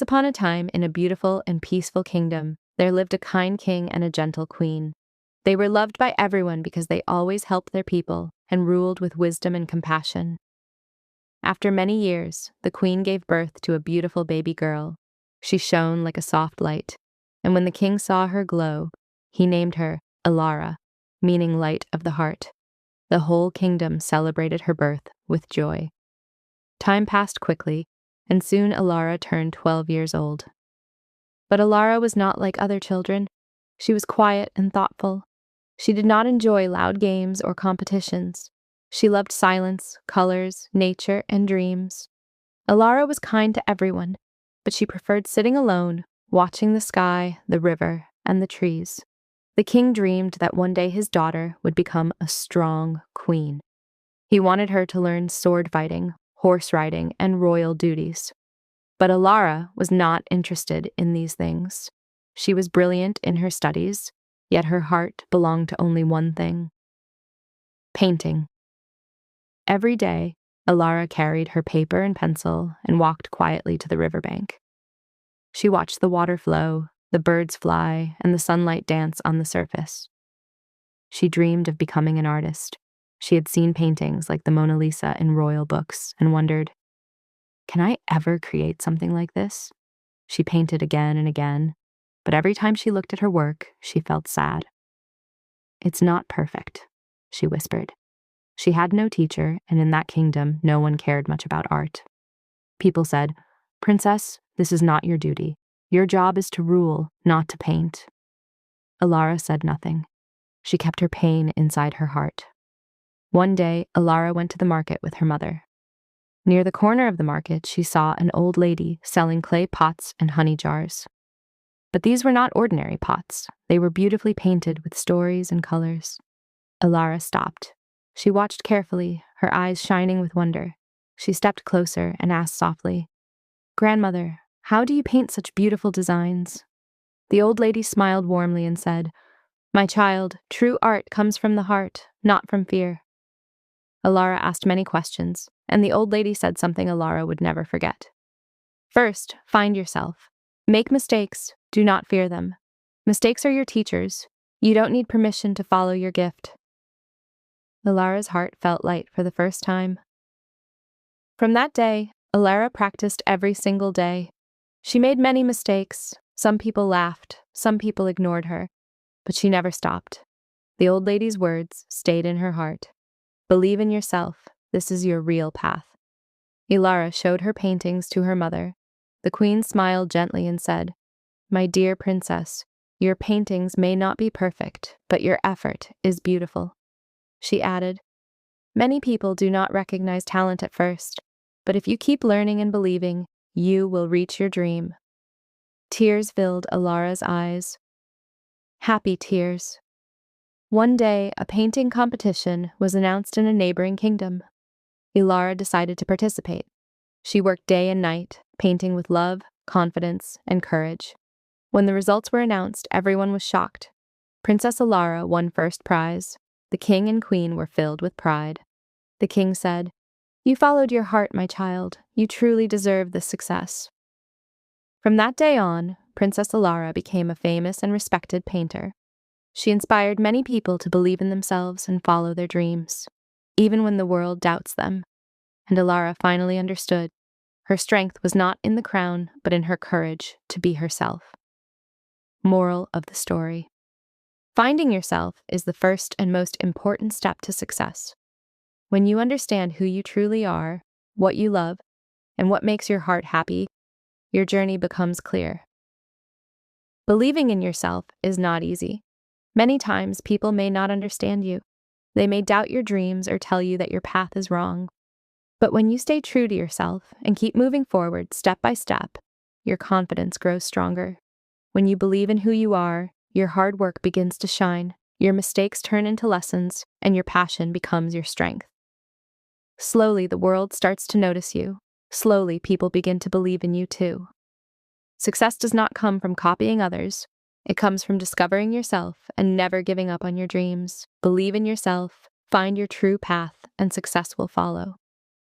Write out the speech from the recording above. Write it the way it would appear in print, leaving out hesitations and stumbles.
upon a time, in a beautiful and peaceful kingdom, there lived a kind king and a gentle queen. They were loved by everyone because they always helped their people and ruled with wisdom and compassion. After many years, the queen gave birth to a beautiful baby girl. She shone like a soft light, and when the king saw her glow, he named her Elara, meaning light of the heart. The whole kingdom celebrated her birth with joy. Time passed quickly, and soon Elara turned 12 years old. But Elara was not like other children. She was quiet and thoughtful. She did not enjoy loud games or competitions. She loved silence, colors, nature, and dreams. Elara was kind to everyone, but she preferred sitting alone, watching the sky, the river, and the trees. The king dreamed that one day his daughter would become a strong queen. He wanted her to learn sword fighting, horse riding, and royal duties. But Elara was not interested in these things. She was brilliant in her studies, yet her heart belonged to only one thing: painting. Every day, Elara carried her paper and pencil and walked quietly to the riverbank. She watched the water flow, the birds fly, and the sunlight dance on the surface. She dreamed of becoming an artist. She had seen paintings like the Mona Lisa in royal books and wondered, can I ever create something like this? She painted again and again, but every time she looked at her work, she felt sad. It's not perfect, she whispered. She had no teacher, and in that kingdom, no one cared much about art. People said, Princess, this is not your duty. Your job is to rule, not to paint. Elara said nothing. She kept her pain inside her heart. One day, Elara went to the market with her mother. Near the corner of the market, she saw an old lady selling clay pots and honey jars. But these were not ordinary pots. They were beautifully painted with stories and colors. Elara stopped. She watched carefully, her eyes shining with wonder. She stepped closer and asked softly, Grandmother, how do you paint such beautiful designs? The old lady smiled warmly and said, My child, true art comes from the heart, not from fear. Elara asked many questions, and the old lady said something Elara would never forget. First, find yourself. Make mistakes, do not fear them. Mistakes are your teachers. You don't need permission to follow your gift. Elara's heart felt light for the first time. From that day, Elara practiced every single day. She made many mistakes. Some people laughed, some people ignored her, but she never stopped. The old lady's words stayed in her heart. Believe in yourself. This is your real path. Elara showed her paintings to her mother. The queen smiled gently and said, My dear princess, your paintings may not be perfect, but your effort is beautiful. She added, Many people do not recognize talent at first, but if you keep learning and believing, you will reach your dream. Tears filled Elara's eyes. Happy tears. One day, a painting competition was announced in a neighboring kingdom. Elara decided to participate. She worked day and night, painting with love, confidence, and courage. When the results were announced, everyone was shocked. Princess Elara won first prize. The king and queen were filled with pride. The king said, You followed your heart, my child. You truly deserve this success. From that day on, Princess Elara became a famous and respected painter. She inspired many people to believe in themselves and follow their dreams, even when the world doubts them. And Elara finally understood. Her strength was not in the crown, but in her courage to be herself. Moral of the story. Finding yourself is the first and most important step to success. When you understand who you truly are, what you love, and what makes your heart happy, your journey becomes clear. Believing in yourself is not easy. Many times people may not understand you. They may doubt your dreams or tell you that your path is wrong. But when you stay true to yourself and keep moving forward step by step, your confidence grows stronger. When you believe in who you are, your hard work begins to shine, your mistakes turn into lessons, and your passion becomes your strength. Slowly, the world starts to notice you. Slowly, people begin to believe in you too. Success does not come from copying others. It comes from discovering yourself and never giving up on your dreams. Believe in yourself, find your true path, and success will follow.